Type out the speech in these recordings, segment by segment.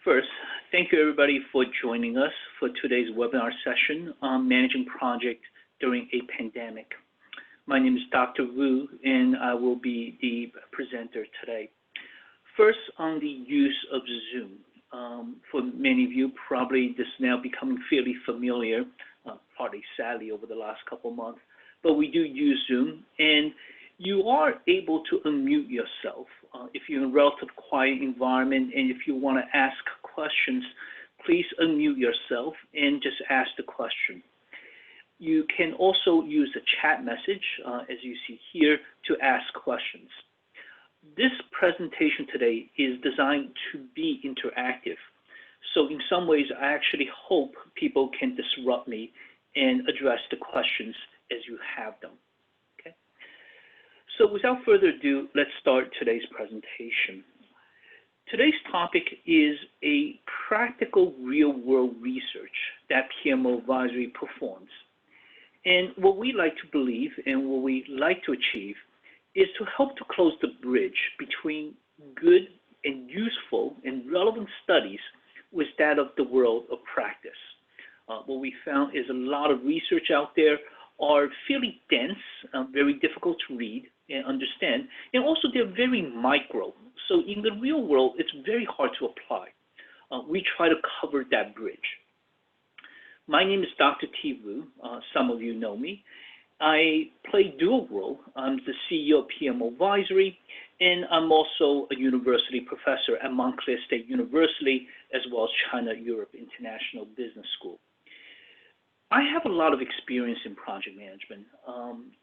First, thank you everybody for joining us for today's webinar session on managing projects during a pandemic. My name is Dr. Wu, and I will be the presenter today. First, on the use of Zoom. For many of you, probably this is now becoming fairly familiar, partly sadly over the last couple of months, but we do use Zoom, and you are able to unmute yourself if you're in a relatively quiet environment, and if you want to ask questions, please unmute yourself and just ask the question. You can also use the chat message, as you see here, to ask questions. This presentation today is designed to be interactive. So in some ways, I actually hope people can disrupt me and address the questions as you have them. Okay. So without further ado, let's start today's presentation. Today's topic is a practical real-world research that PMO Advisory performs. And what we like to believe and what we like to achieve is to help to close the bridge between good and useful and relevant studies with that of the world of practice. What we found is a lot of research out there are fairly dense, very difficult to read and understand, and also they're very micro. So in the real world, it's very hard to apply. We try to cover that bridge. My name is Dr. T. Wu. Some of you know me. I play dual role. I'm the CEO of PMO Advisory, and I'm also a university professor at Montclair State University, as well as China-Europe International Business School. I have a lot of experience in project management,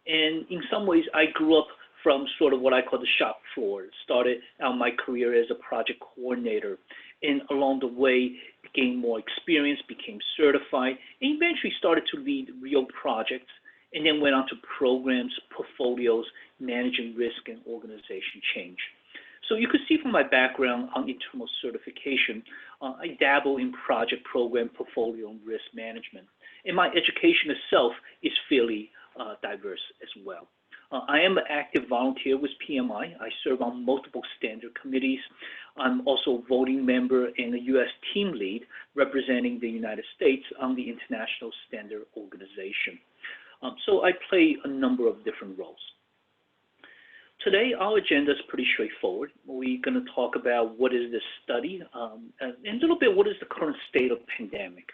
and in some ways, I grew up from sort of what I call the shop floor. Started out my career as a project coordinator, and along the way, gained more experience, became certified, and eventually started to lead real projects, and then went on to programs, portfolios, managing risk and organization change. So you could see from my background on internal certification, I dabble in project, program, portfolio, and risk management. And my education itself is fairly diverse as well. I am an active volunteer with PMI. I serve on multiple standard committees. I'm also a voting member and a U.S. team lead representing the United States on the International Standard Organization. So I play a number of different roles. Today, our agenda is pretty straightforward. We're going to talk about what is this study and a little bit what is the current state of pandemic.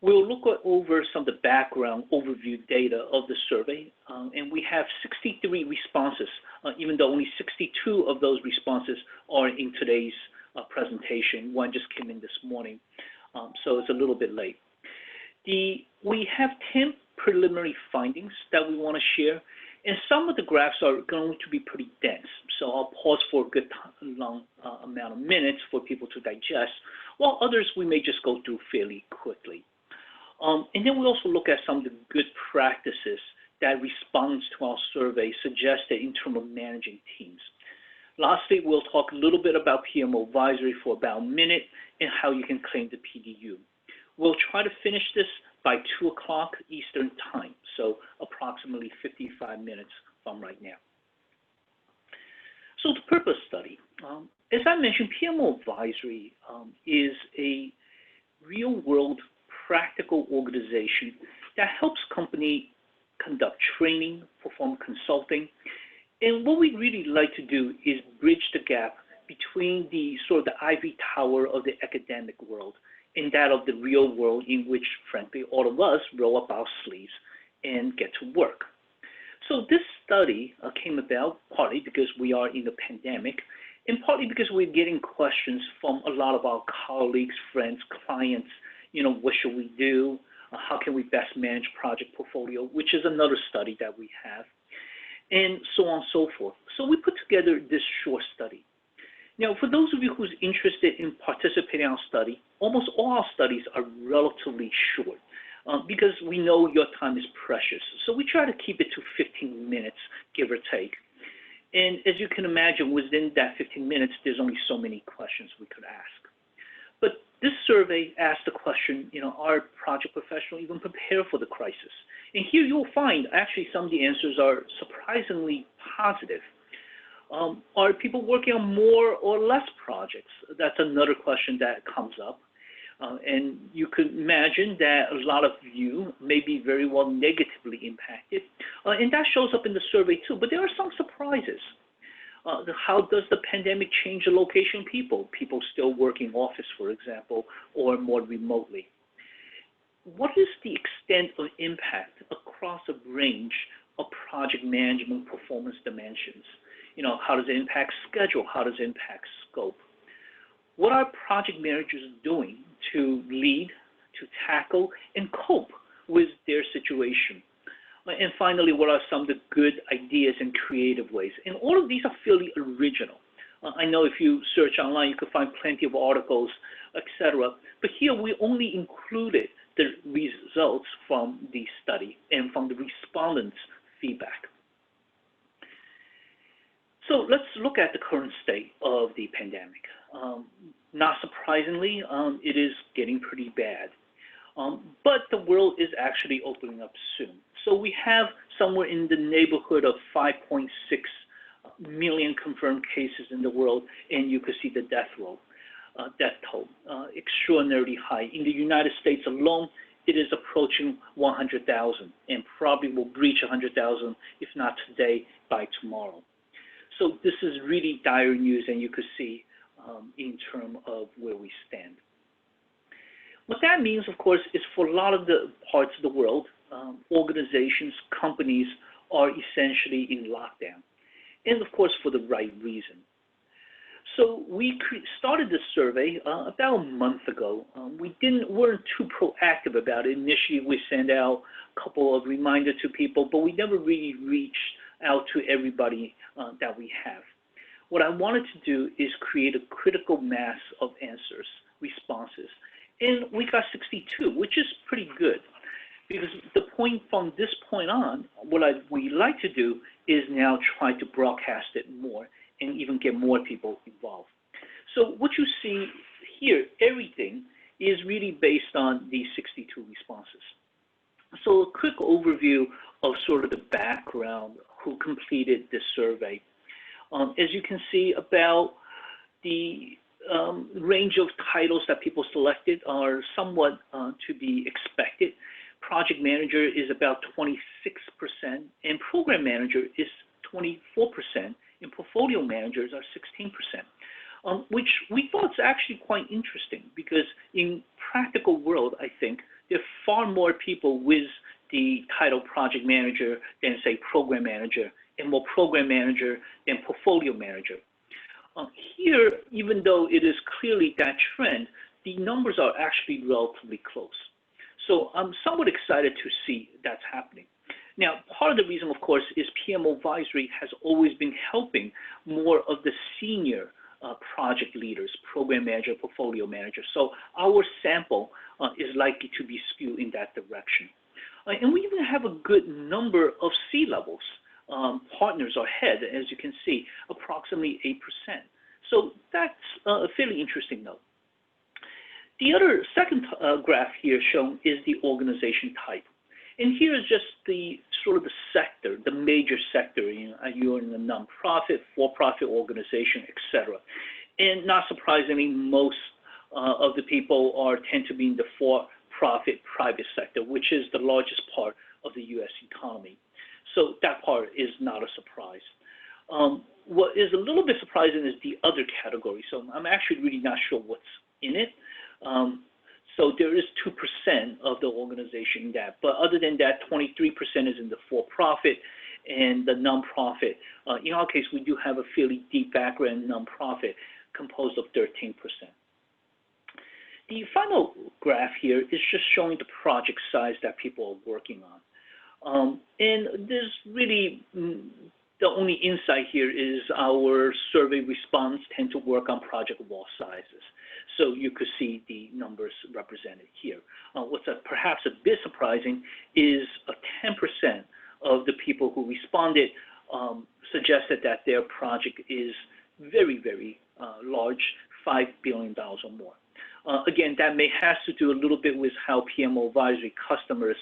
We'll look over some of the background overview data of the survey, and we have 63 responses, even though only 62 of those responses are in today's presentation. One just came in this morning, so it's a little bit late. We have 10 preliminary findings that we want to share, and some of the graphs are going to be pretty dense, so I'll pause for a good long amount of minutes for people to digest, while others we may just go through fairly quickly. And then we also look at some of the good practices that response to our survey suggested in terms of managing teams. Lastly, we'll talk a little bit about PMO Advisory for about a minute and how you can claim the PDU. We'll try to finish this by 2 o'clock Eastern Time, so approximately 55 minutes from right now. So the purpose study. As I mentioned, PMO Advisory is a real-world practical organization that helps companies conduct training, perform consulting, and what we really like to do is bridge the gap between the sort of the ivory tower of the academic world and that of the real world in which, frankly, all of us roll up our sleeves and get to work. So this study came about partly because we are in the pandemic and partly because we're getting questions from a lot of our colleagues, friends, clients. You know, what should we do? How can we best manage project portfolio, which is another study that we have, and so on and so forth. So we put together this short study. Now, for those of you who's interested in participating in our study, almost all our studies are relatively short because we know your time is precious. So we try to keep it to 15 minutes, give or take. And as you can imagine, within that 15 minutes, there's only so many questions we could ask. But this survey asked the question, you know, are project professionals even prepared for the crisis? And here you'll find actually some of the answers are surprisingly positive. Are people working on more or less projects? That's another question that comes up. And you could imagine that a lot of you may be very well negatively impacted. And that shows up in the survey too, but there are some surprises. How does the pandemic change the location of people? People still working office, for example, or more remotely. What is the extent of impact across a range of project management performance dimensions? How does it impact schedule? How does it impact scope? What are project managers doing to lead, to tackle, and cope with their situation? And finally, what are some of the good ideas and creative ways? And all of these are fairly original. I know if you search online, you can find plenty of articles, etc. But here we only included the results from the study and from the respondents' feedback. So let's look at the current state of the pandemic. Not surprisingly, it is getting pretty bad. But the world is actually opening up soon. So we have somewhere in the neighborhood of 5.6 million confirmed cases in the world, and you can see the death toll, extraordinarily high. In the United States alone, it is approaching 100,000 and probably will breach 100,000, if not today, by tomorrow. So this is really dire news, and you could see in terms of where we stand. What that means, of course, is for a lot of the parts of the world, organizations, companies are essentially in lockdown, and of course for the right reason. So we started this survey about a month ago. We weren't too proactive about it. Initially, we sent out a couple of reminders to people, but we never really reached out to everybody that we have. What I wanted to do is create a critical mass of answers, responses, and we got 62, which is pretty good. Because from this point on, what we like to do is now try to broadcast it more and even get more people involved. So what you see here, everything is really based on these 62 responses. So a quick overview of sort of the background, who completed this survey. As you can see, about the range of titles that people selected are somewhat to be expected. Project manager is about 26%, and program manager is 24%, and portfolio managers are 16%, which we thought is actually quite interesting because in practical world, I think, there are far more people with the title project manager than, say, program manager, and more program manager than portfolio manager. Here, even though it is clearly that trend, the numbers are actually relatively close. So I'm somewhat excited to see that's happening. Now, part of the reason, of course, is PMO Advisory has always been helping more of the senior project leaders, program manager, portfolio manager. So our sample is likely to be skewed in that direction. And we even have a good number of C-levels, partners or head, as you can see, approximately 8%. So that's a fairly interesting note. The other second graph here shown is the organization type. And here is just the sort of the sector, the major sector. You're in a nonprofit, for-profit organization, etc. And not surprisingly, most of the people tend to be in the for-profit private sector, which is the largest part of the U.S. economy. So that part is not a surprise. What is a little bit surprising is the other category. So I'm actually really not sure what's in it. So there is 2% of the organization in that. But other than that, 23% is in the for-profit and the nonprofit. In our case, we do have a fairly deep background in nonprofit, composed of 13%. The final graph here is just showing the project size that people are working on. And there's really, the only insight here is our survey response tend to work on project of all sizes. So you could see the numbers represented here. What's perhaps a bit surprising is 10% of the people who responded suggested that their project is very, very large, $5 billion or more. Again, that may have to do a little bit with how PMO Advisory customers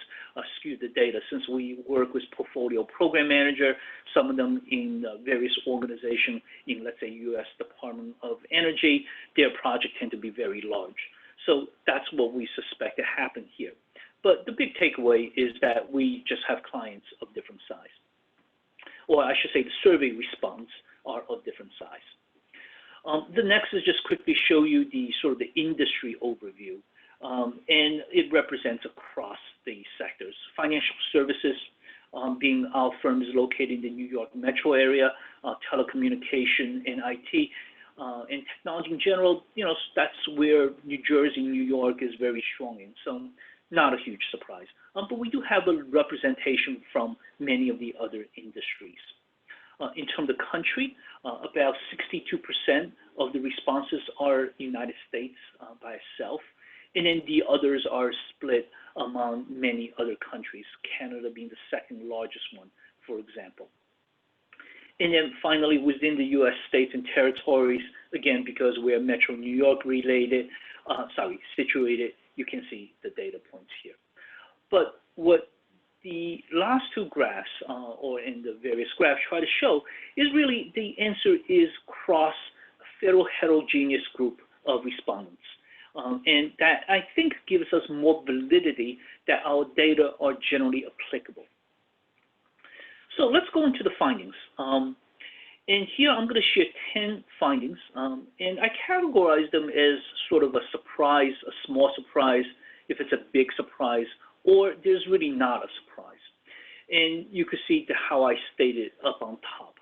skew the data. Since we work with portfolio program manager, some of them in various organizations in, let's say, U.S. Department of Energy, their projects tend to be very large. So that's what we suspect to happen here. But the big takeaway is that we just have clients of different size. Or I should say the survey response are of different size. The next is just quickly show you the sort of the industry overview. And it represents across the sectors. Financial services, being our firm is located in the New York metro area, telecommunication and IT, and technology in general, that's where New Jersey, New York is very strong in. So not a huge surprise. But we do have a representation from many of the other industries. In terms of country, about 62% of the responses are United States by itself, and then the others are split among many other countries, Canada being the second largest one, for example. And then finally, within the U.S. states and territories, again, because we're Metro New York situated, you can see the data points here. But what the last two graphs, or in the various graphs, try to show is really the answer is across a fairly heterogeneous group of respondents. And that, I think, gives us more validity that our data are generally applicable. So let's go into the findings. And here I'm going to share 10 findings, and I categorize them as sort of a surprise, a small surprise, if it's a big surprise, or there's really not a surprise. And you can see how I stated up on top.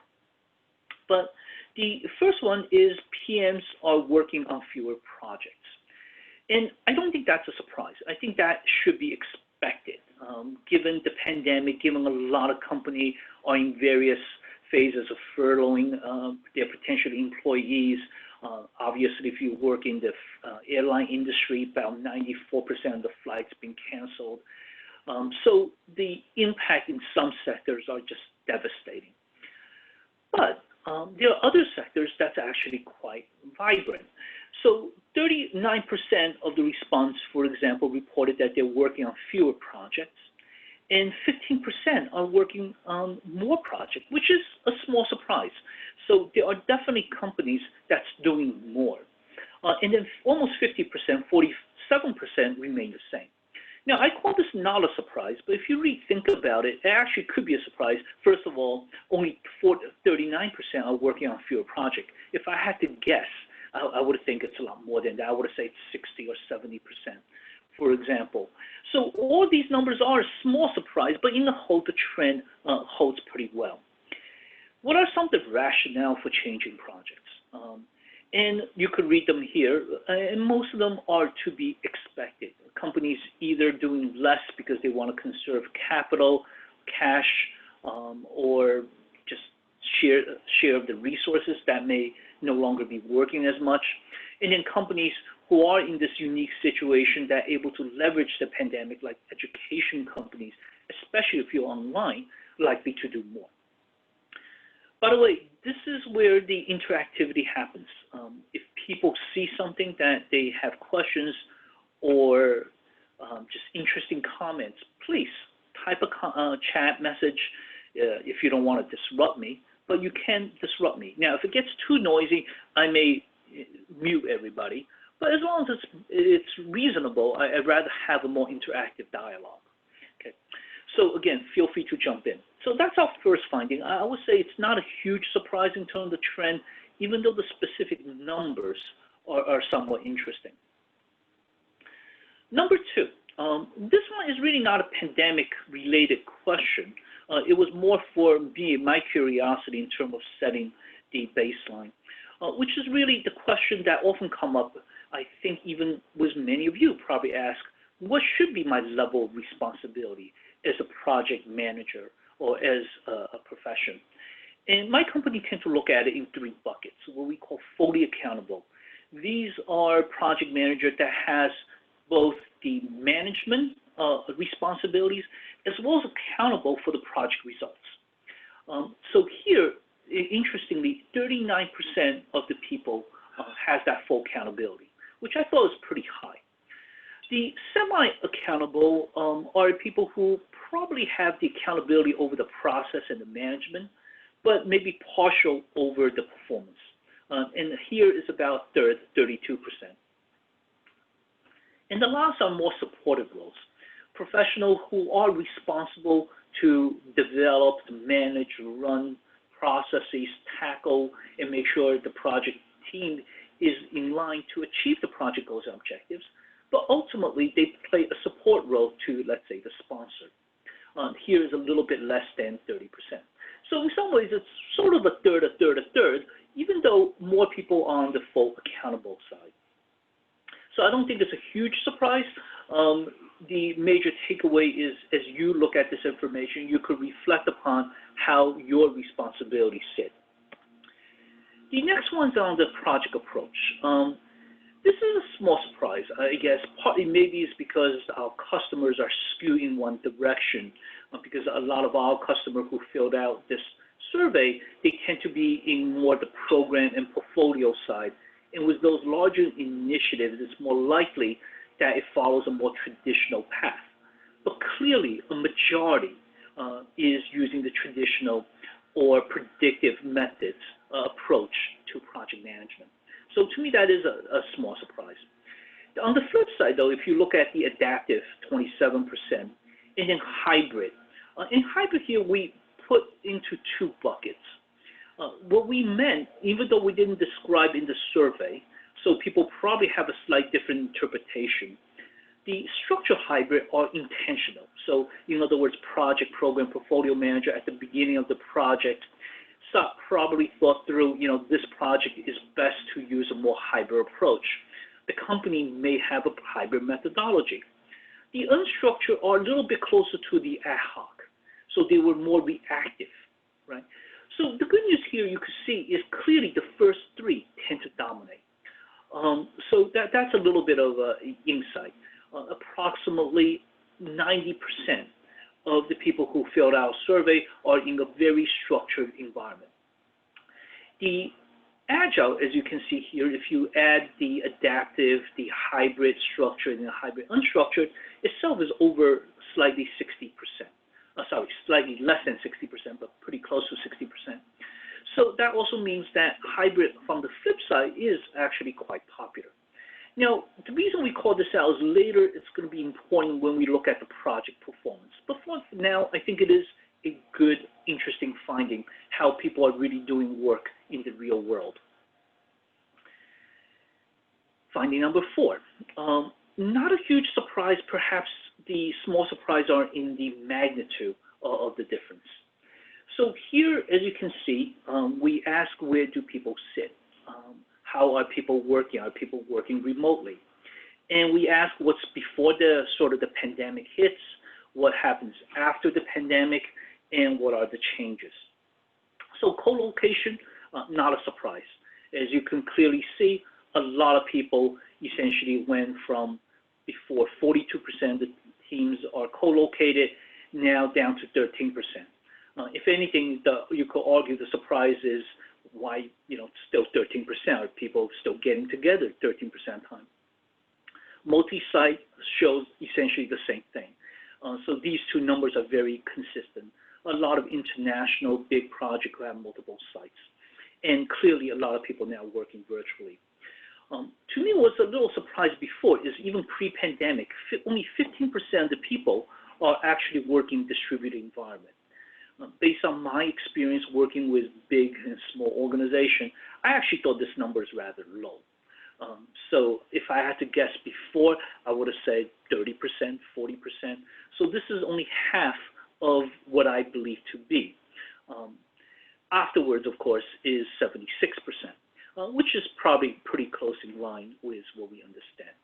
But the first one is PMs are working on fewer projects. And I don't think that's a surprise. I think that should be expected, given the pandemic, given a lot of companies are in various phases of furloughing their potential employees. Obviously, if you work in the airline industry, about 94% of the flights being canceled. So the impact in some sectors are just devastating. But there are other sectors that's actually quite vibrant. So 39% of the response, for example, reported that they're working on fewer projects, and 15% are working on more projects, which is a small surprise. So there are definitely companies that's doing more. And then almost 50%, 47% remain the same. Now, I call this not a surprise, but if you really think about it, it actually could be a surprise. First of all, only 39% are working on fewer projects. If I had to guess, I would think it's a lot more than that. I would say it's 60 or 70%, for example. So all these numbers are a small surprise, but in the whole, the trend holds pretty well. What are some of the rationale for changing projects? And you could read them here, and most of them are to be expected. Companies either doing less because they want to conserve capital, cash, or just share of the resources that may no longer be working as much. And then companies who are in this unique situation that are able to leverage the pandemic, like education companies, especially if you're online, likely to do more. By the way, this is where the interactivity happens. If people see something that they have questions or just interesting comments, please type a chat message if you don't want to disrupt me, but you can disrupt me. Now, if it gets too noisy, I may mute everybody, but as long as it's reasonable, I'd rather have a more interactive dialogue. Okay. So again, feel free to jump in. So that's our first finding. I would say it's not a huge surprise in terms of the trend, even though the specific numbers are somewhat interesting. Number two, this one is really not a pandemic-related question. It was more for me, my curiosity in terms of setting the baseline, which is really the question that often come up, I think even with many of you probably ask, what should be my level of responsibility as a project manager or as a profession? And my company tends to look at it in three buckets, what we call fully accountable. These are project managers that has both the management responsibilities as well as accountable for the project results. So here, interestingly, 39% of the people has that full accountability, which I thought was pretty high. The semi-accountable are people who probably have the accountability over the process and the management, but maybe partial over the performance. And here is about 32%. And the last are more supportive roles, professionals who are responsible to develop, to manage, run processes, tackle, and make sure the project team is in line to achieve the project goals and objectives, but ultimately they play a support role to, let's say, the sponsor. Here is a little bit less than 30%. So in some ways, it's sort of a third, even though more people are on the full accountable side. So I don't think it's a huge surprise. The major takeaway is, as you look at this information, you could reflect upon how your responsibilities sit. The next one's on the project approach. This is a small surprise, I guess. Partly maybe it's because our customers are skewed in one direction, because a lot of our customers who filled out this survey, they tend to be in more the program and portfolio side. And with those larger initiatives, it's more likely that it follows a more traditional path. But clearly, a majority is using the traditional or predictive methods approach to project management. So to me, that is a small surprise. On the flip side, though, if you look at the adaptive, 27%, and then hybrid. In hybrid here, we put into two buckets. What we meant, even though we didn't describe in the survey, so people probably have a slight different interpretation, the structured hybrid are intentional. So in other words, project, program, portfolio manager at the beginning of the project probably thought through, this project is best to use a more hybrid approach. The company may have a hybrid methodology. The unstructured are a little bit closer to the ad hoc. So they were more reactive, right? So the good news here you can see is clearly the first three tend to dominate. So that's a little bit of insight. Approximately 90% of the people who filled out a survey are in a very structured environment. The agile, as you can see here, if you add the adaptive, the hybrid structured, and the hybrid unstructured, itself is over slightly 60%. Slightly less than 60%, but pretty close to 60%. So that also means that hybrid, from the flip side, is actually quite popular. Now, the reason we call this out is later it's going to be important when we look at the project performance. But for now, I think it is a good, interesting finding how people are really doing work in the real world. Finding number 4. Not a huge surprise, perhaps the small surprise are in the magnitude of the difference. So here, as you can see, we ask where do people sit? How are people working? Are people working remotely? And we ask what's before the pandemic hits, what happens after the pandemic, and what are the changes. So co-location, not a surprise. As you can clearly see, a lot of people essentially went from before 42% of the teams are co-located, now down to 13%. If anything, you could argue the surprise is why, still 13%, are people still getting together 13% time. Multi-site shows essentially the same thing. So these two numbers are very consistent. A lot of international big projects have multiple sites. And clearly a lot of people now working virtually. To me, what's a little surprised before is even pre-pandemic, only 15% of the people are actually working in distributed environment. Based on my experience working with big and small organizations, I actually thought this number is rather low. So if I had to guess before, I would have said 30%, 40%. So this is only half of what I believe to be. Afterwards, of course, is 76%. Which is probably pretty close in line with what we understand.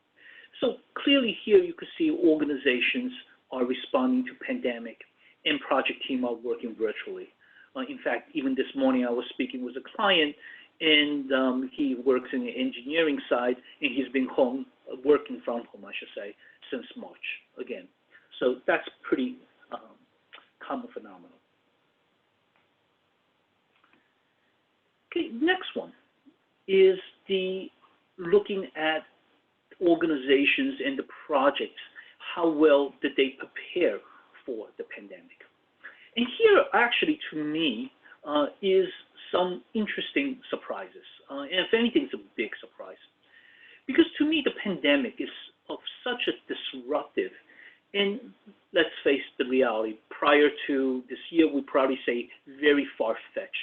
So clearly here you can see organizations are responding to pandemic and project team are working virtually. In fact, even this morning I was speaking with a client and he works in the engineering side and he's been working from home, I should say, since March again. So that's pretty common phenomenon. Okay, next one is the looking at organizations and the projects, how well did they prepare for the pandemic? And here, actually, to me, is some interesting surprises. And if anything, it's a big surprise. Because to me, the pandemic is of such a disruptive, and let's face the reality, prior to this year, we'd probably say very far-fetched,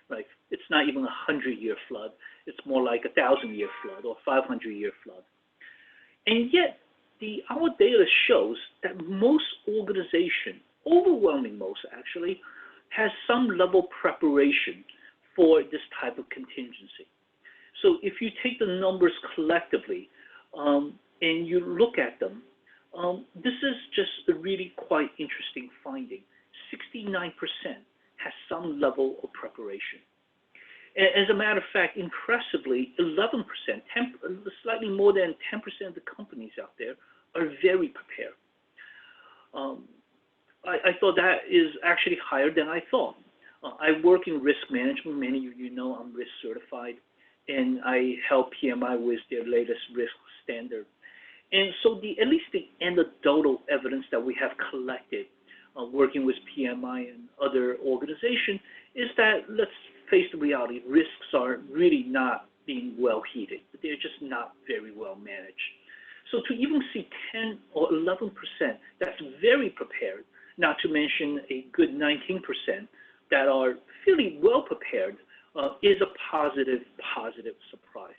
right? It's not even a 100-year flood. It's more like a 1,000-year flood or 500-year flood. And yet, our data shows that most organizations, overwhelming most actually, has some level of preparation for this type of contingency. So if you take the numbers collectively and you look at them, this is just a really quite interesting finding. 69% has some level of preparation. As a matter of fact, impressively, 11%, slightly more than 10% of the companies out there are very prepared. I thought that is actually higher than I thought. I work in risk management. Many of you know I'm risk certified, and I help PMI with their latest risk standard. And so at least the anecdotal evidence that we have collected working with PMI and other organizations is that, let's face the reality, risks are really not being well heeded. They're just not very well managed. So to even see 10 or 11% that's very prepared, not to mention a good 19% that are fairly well prepared, is a positive surprise.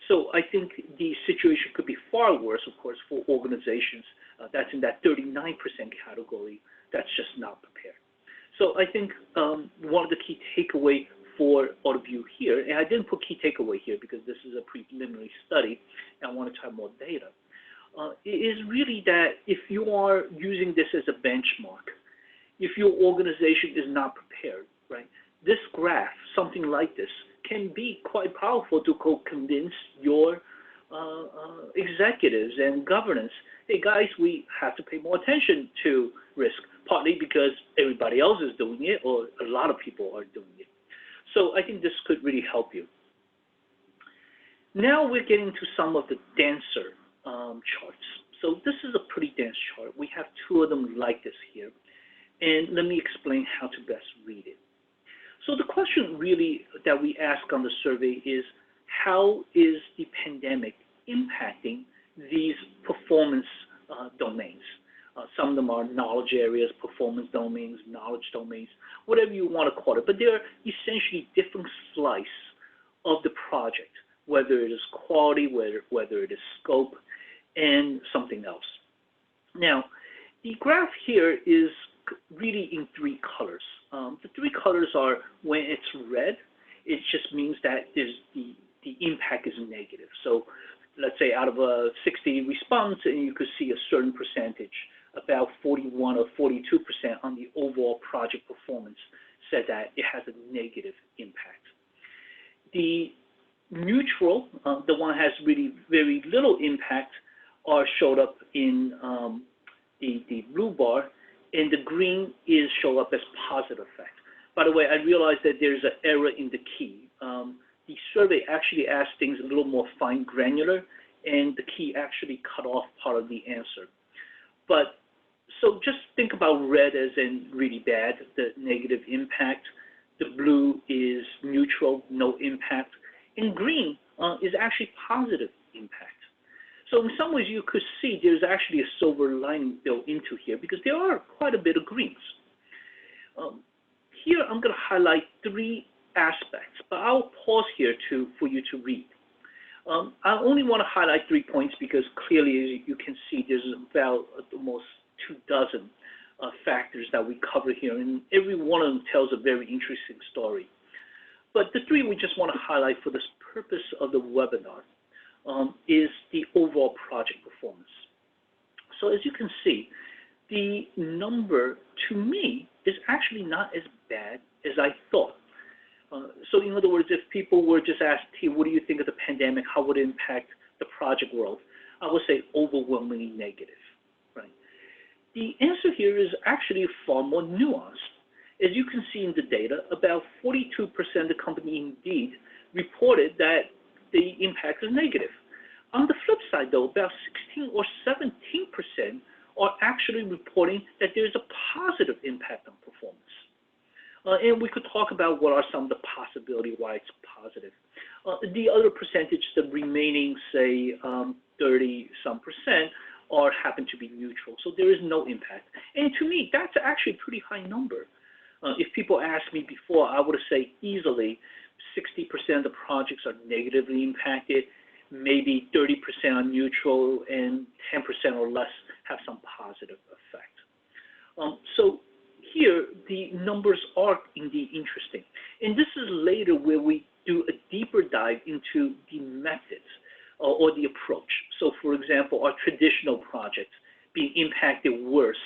So I think the situation could be far worse, of course, for organizations that's in that 39% category that's just not prepared. So I think one of the key takeaway for all of you here, and I didn't put key takeaway here because this is a preliminary study and I wanted to have more data, is really that if you are using this as a benchmark, if your organization is not prepared, right, this graph, something like this, can be quite powerful to convince your executives and governance, hey guys, we have to pay more attention to risk, partly because everybody else is doing it or a lot of people are doing it. So I think this could really help you. Now we're getting to some of the denser charts. So this is a pretty dense chart. We have two of them like this here. And let me explain how to best read it. So the question really that we ask on the survey is, how is the pandemic impacting these performance domains? Some of them are knowledge areas, performance domains, knowledge domains, whatever you want to call it. But they're essentially different slice of the project, whether it is quality, whether it is scope, and something else. Now, the graph here is really in three colors. The three colors are, when it's red, it just means that the impact is negative. So let's say out of a 60 response, and you could see a certain percentage, about 41 or 42% on the overall project performance, said that it has a negative impact. The neutral, the one that has really very little impact, are showed up in the blue bar, and the green is show up as positive effect. By the way, I realize that there's an error in the key. The survey actually asked things a little more fine granular, and the key actually cut off part of the answer. But so just think about red as in really bad, the negative impact. The blue is neutral, no impact. And green is actually positive impact. So in some ways, you could see there's actually a silver lining built into here because there are quite a bit of greens. Here, I'm going to highlight three aspects, but I'll pause here for you to read. I only want to highlight 3 points because clearly, as you can see, there's about almost 24 factors that we cover here, and every one of them tells a very interesting story. But the three we just want to highlight for this purpose of the webinar is the overall project performance. So as you can see, the number to me is actually not as bad as I thought. So in other words, if people were just asked, hey, what do you think of the pandemic? How would it impact the project world? I would say overwhelmingly negative, right? The answer here is actually far more nuanced. As you can see in the data, about 42% of the company indeed reported that the impact is negative. On the flip side, though, about 16 or 17% are actually reporting that there's a positive impact on performance. And we could talk about what are some of the possibilities why it's positive. The other percentage, the remaining, say, 30-some percent, happen to be neutral. So there is no impact. And to me, that's actually a pretty high number. If people asked me before, I would say easily 60% of the projects are negatively impacted, maybe 30% are neutral, and 10% or less have some positive effect. So here, the numbers are indeed interesting. And this is later where we do a deeper dive into the methods or the approach. So for example, are traditional projects being impacted worse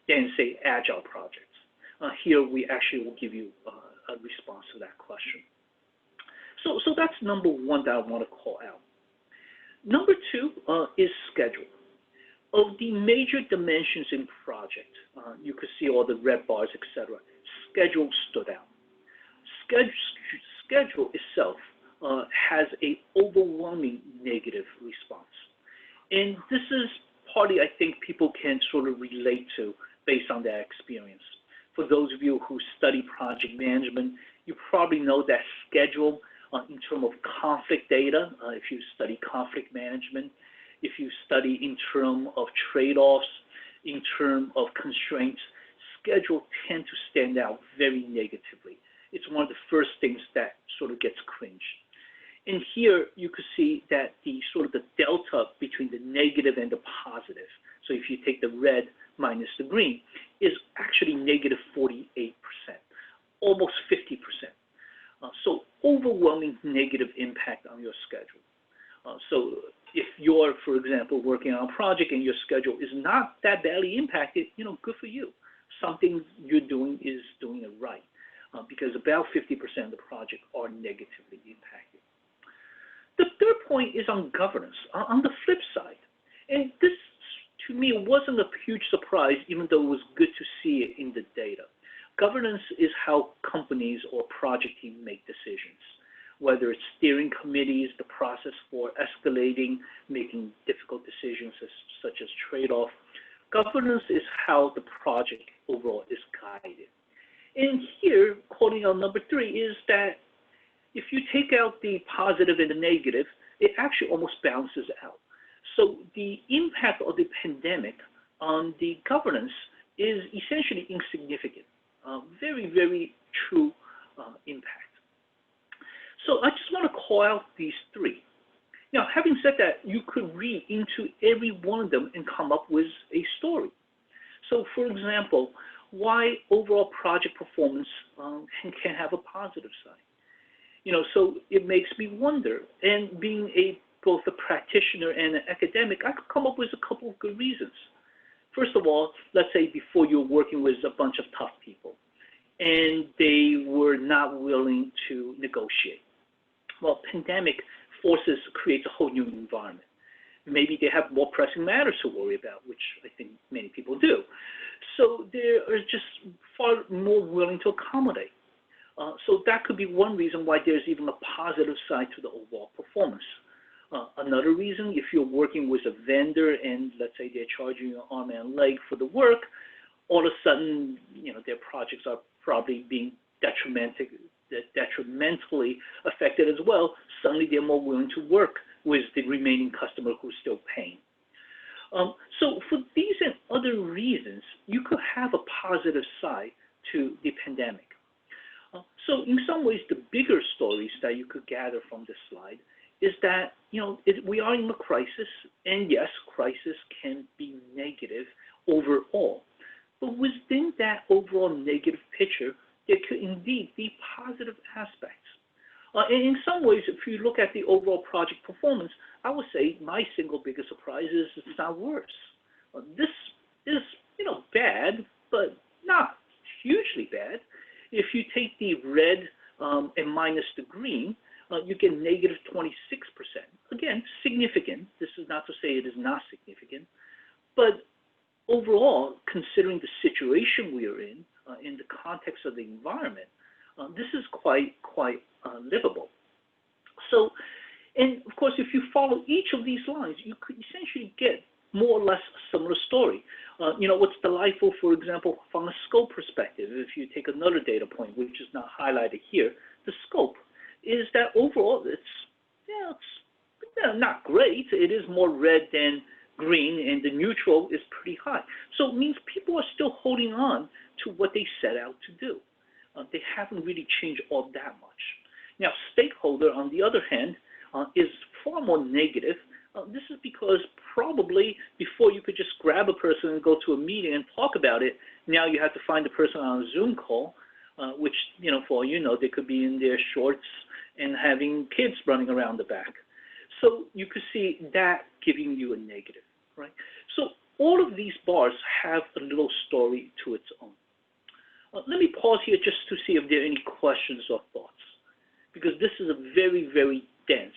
than, say, agile projects? Here, we actually will give you a response to that question. So that's number one that I want to call out. Number two is schedule. Of the major dimensions in project, you could see all the red bars, etc. Schedule stood out. Schedule itself has an overwhelming negative response. And this is partly, I think, people can sort of relate to based on their experience. For those of you who study project management, you probably know that schedule in terms of conflict data, if you study conflict management, if you study in terms of trade-offs, in terms of constraints, schedule tend to stand out very negatively. It's one of the first things that sort of gets cringed. And here you could see that the sort of the delta between the negative and the positive, so if you take the red minus the green, is actually negative 48%, almost 50%. So overwhelming negative impact on your schedule. So if you're, for example, working on a project and your schedule is not that badly impacted, good for you. Something you're doing is doing it right, because about 50% of the project are negatively impacted. The third point is on governance, on the flip side. And this, to me, wasn't a huge surprise, even though it was good to see it in the data. Governance is how companies or project teams make decisions, whether it's steering committees, the process for escalating, making difficult decisions such as trade-off. Governance is how the project overall is guided. And here, quoting on number 3, is that if you take out the positive and the negative, it actually almost balances out. So the impact of the pandemic on the governance is essentially insignificant. Very, very true impact. So I just want to call out these 3. Now, having said that, you could read into every one of them and come up with a story. So for example, why overall project performance can have a positive side. So it makes me wonder, and being both a practitioner and an academic, I could come up with a couple of good reasons. First of all, let's say before you're working with a bunch of tough people, and they were not willing to negotiate. Well, pandemic creates a whole new environment. Maybe they have more pressing matters to worry about, which I think many people do. So they are just far more willing to accommodate. So that could be one reason why there's even a positive side to the overall performance. Another reason, if you're working with a vendor and let's say they're charging you an arm and leg for the work, all of a sudden, their projects are probably being detrimentally affected as well. Suddenly, they're more willing to work with the remaining customer who's still paying. So for these and other reasons, you could have a positive side to the pandemic. So in some ways, the bigger stories that you could gather from this slide is that, we are in a crisis, and yes, crisis can be negative overall. But within that overall negative picture, there could indeed be positive aspects. And in some ways, if you look at the overall project performance, I would say my single biggest surprise is it's not worse. This is, bad, but not hugely bad. If you take the red and minus the green, you get negative 26%. Again, significant. This is not to say it is not significant, but overall, considering the situation we are in the context of the environment, this is quite livable. So, and of course, course, if you follow each of these lines, you could essentially get more or less a similar story. What's delightful, for example, from a scope perspective, if you take another data point, which is not highlighted here, the scope is that overall it's not great. It is more red than green, and the neutral is pretty high. So it means people are still holding on to what they set out to do. They haven't really changed all that much. Now, stakeholder, on the other hand, is far more negative. This is because probably before you could just grab a person and go to a meeting and talk about it, now you have to find the person on a Zoom call, which, for all you know, they could be in their shorts and having kids running around the back. So you could see that giving you a negative, right? So all of these bars have a little story to its own. Let me pause here just to see if there are any questions or thoughts, because this is a very, very dense,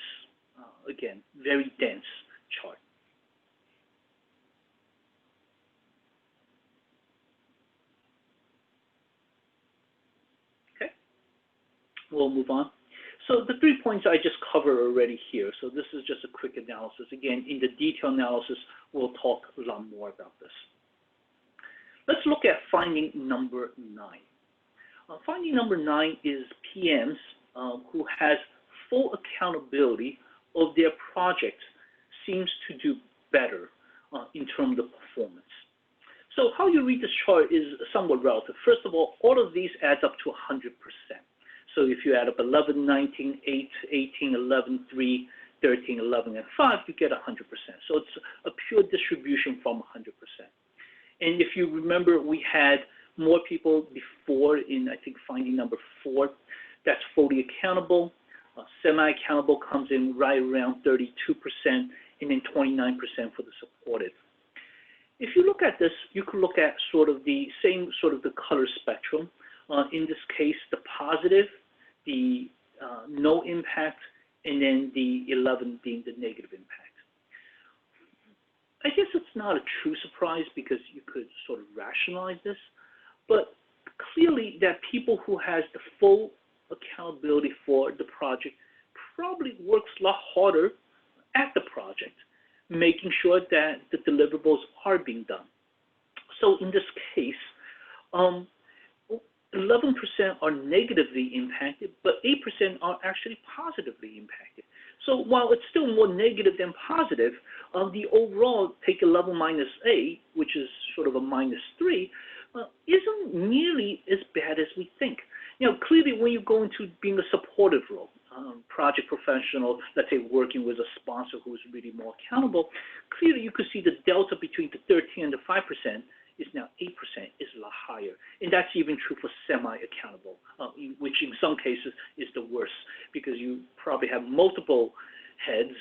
again, very dense chart. Okay, we'll move on. So the 3 points I just covered already here. So this is just a quick analysis. Again, in the detailed analysis, we'll talk a lot more about this. Let's look at finding number 9. Finding number 9 is PMs who has full accountability of their project seems to do better in terms of performance. So how you read this chart is somewhat relative. First of all of these adds up to 100%. So if you add up 11, 19, 8, 18, 11, 3, 13, 11, and 5, you get 100%. So it's a pure distribution from 100%. And if you remember, we had more people before in, I think, finding number 4. That's fully accountable. Semi-accountable comes in right around 32%, and then 29% for the supported. If you look at this, you could look at sort of the same sort of the color spectrum. In this case, the positive, the no impact, and then the 11 being the negative impact. I guess it's not a true surprise because you could sort of rationalize this, but clearly that people who has the full accountability for the project probably works a lot harder at the project, making sure that the deliverables are being done. So in this case, 11% are negatively impacted, but 8% are actually positively impacted. So while it's still more negative than positive, the overall take 11 minus 8, which is sort of a -3, isn't nearly as bad as we think. Clearly when you go into being a supportive role, project professional, let's say working with a sponsor who's really more accountable, clearly you could see the delta between the 13 and the 5% is now 8%, is a lot higher. And that's even true for semi-accountable, which in some cases is the worst, because you probably have multiple heads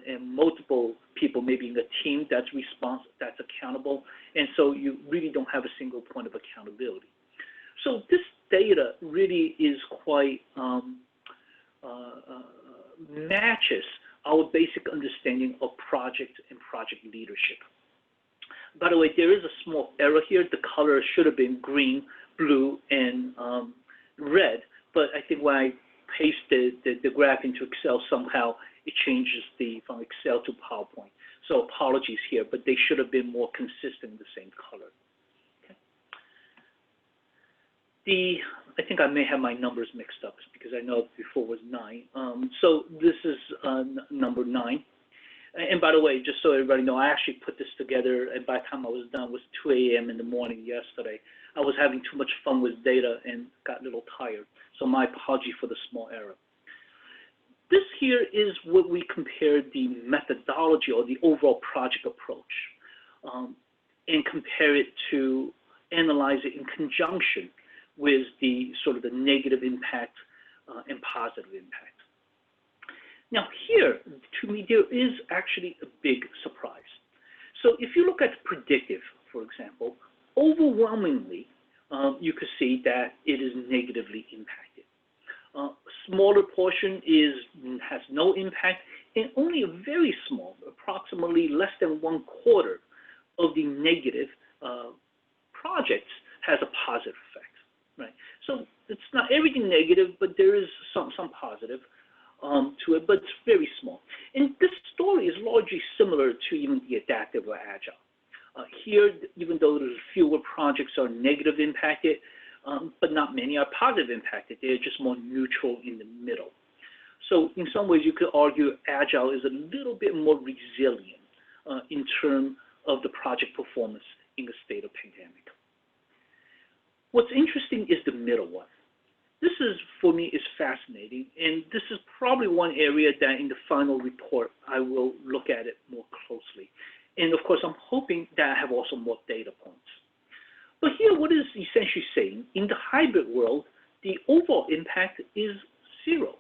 and multiple people maybe in a team that's accountable, and so you really don't have a single point of accountability. So this data really is quite matches our basic understanding of project and project leadership. By the way, there is a small error here. The color should have been green, blue, and red, but I think when I pasted the graph into Excel, somehow it changes from Excel to PowerPoint. So apologies here, but they should have been more consistent in the same color. Okay. I think I may have my numbers mixed up because I know before was 9. So this is number 9. And by the way, just so everybody knows, I actually put this together, and by the time I was done, it was 2 a.m. in the morning yesterday. I was having too much fun with data and got a little tired. So my apology for the small error. This here is what we compared the methodology or the overall project approach and compare it to analyze it in conjunction with the sort of the negative impact and positive impact. Now here, to me, there is actually a big surprise. So if you look at predictive, for example, overwhelmingly, you could see that it is negatively impacted. Smaller portion has no impact, and only a very small, approximately less than 1/4 of the negative projects has a positive effect, right? So it's not everything negative, but there is some positive. to it, but it's very small. And this story is largely similar to even the adaptive or agile. Here, even though there's fewer projects are negative impacted, but not many are positive impacted. They're just more neutral in the middle. So in some ways, you could argue agile is a little bit more resilient in terms of the project performance in the state of pandemic. What's interesting is the middle one. This is, for me, is fascinating, and this is probably one area that in the final report I will look at it more closely. And of course, I'm hoping that I have also more data points. But here, what is essentially saying, in the hybrid world, the overall impact is zero.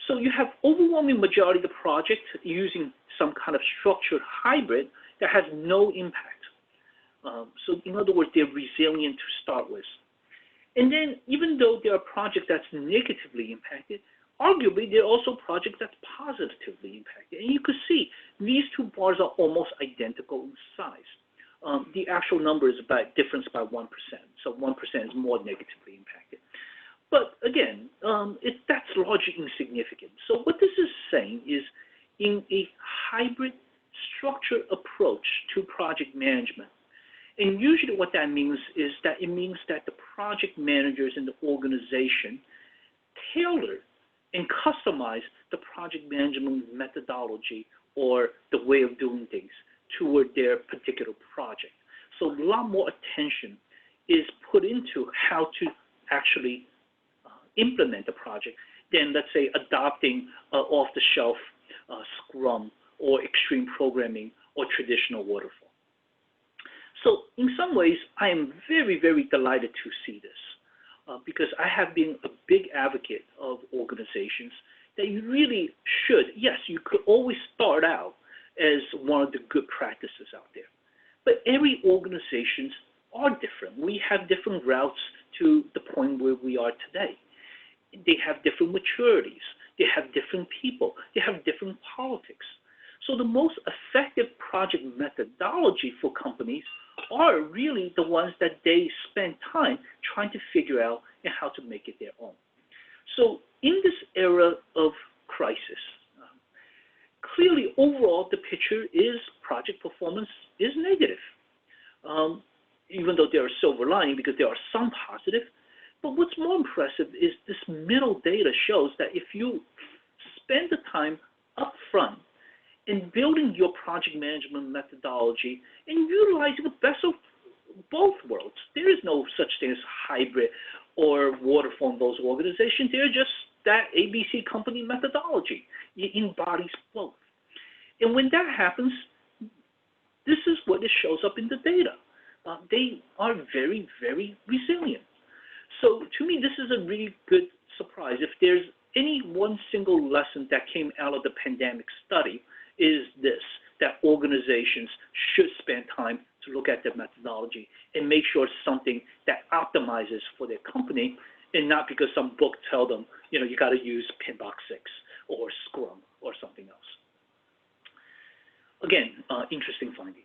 So you have overwhelming majority of the project using some kind of structured hybrid that has no impact. So in other words, they're resilient to start with. And then even though there are projects that's negatively impacted, arguably there are also projects that's positively impacted. And you could see these two bars are almost identical in size. The actual number is about difference by 1%. So 1% is more negatively impacted. But again, that's largely insignificant. So what this is saying is in a hybrid structured approach to project management, and usually what that means is that it means that the project managers in the organization tailor and customize the project management methodology or the way of doing things toward their particular project. So a lot more attention is put into how to actually implement the project than, let's say, adopting off-the-shelf Scrum or extreme programming or traditional waterfall. So in some ways, I am very, very delighted to see this because I have been a big advocate of organizations that you really should, yes, you could always start out as one of the good practices out there. But every organizations are different. We have different routes to the point where we are today. They have different maturities. They have different people. They have different politics. So the most effective project methodology for companies are really the ones that they spend time trying to figure out and how to make it their own. So in this era of crisis, clearly overall the picture is project performance is negative. Even though there are silver lining because there are some positive, but what's more impressive is this middle data shows that if you spend the time up front in building your project management methodology and utilizing the best of both worlds. There is no such thing as hybrid or waterfall in those organizations. They're just that ABC company methodology. It embodies both. And when that happens, this is what it shows up in the data. They are very, very resilient. So to me, this is a really good surprise. If there's any one single lesson that came out of the pandemic study, is this, that organizations should spend time to look at their methodology and make sure it's something that optimizes for their company and not because some book tell them, you know, you got to use Pinbox 6 or Scrum or something else. Again, interesting finding.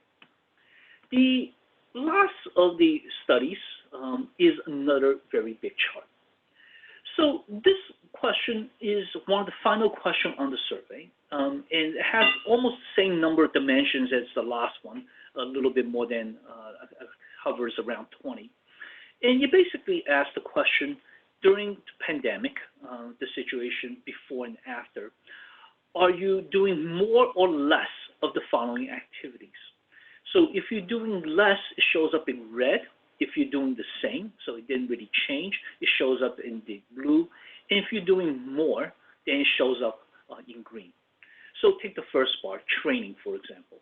The last of the studies is another very big chart. So this question is one of the final questions on the survey, and it has almost the same number of dimensions as the last one, a little bit more than, hovers around 20. And you basically ask the question, during the pandemic, the situation before and after, are you doing more or less of the following activities? So if you're doing less, it shows up in red. If you're doing the same, so it didn't really change, it shows up in the blue. And if you're doing more, then it shows up in green. So take the first bar, training, for example.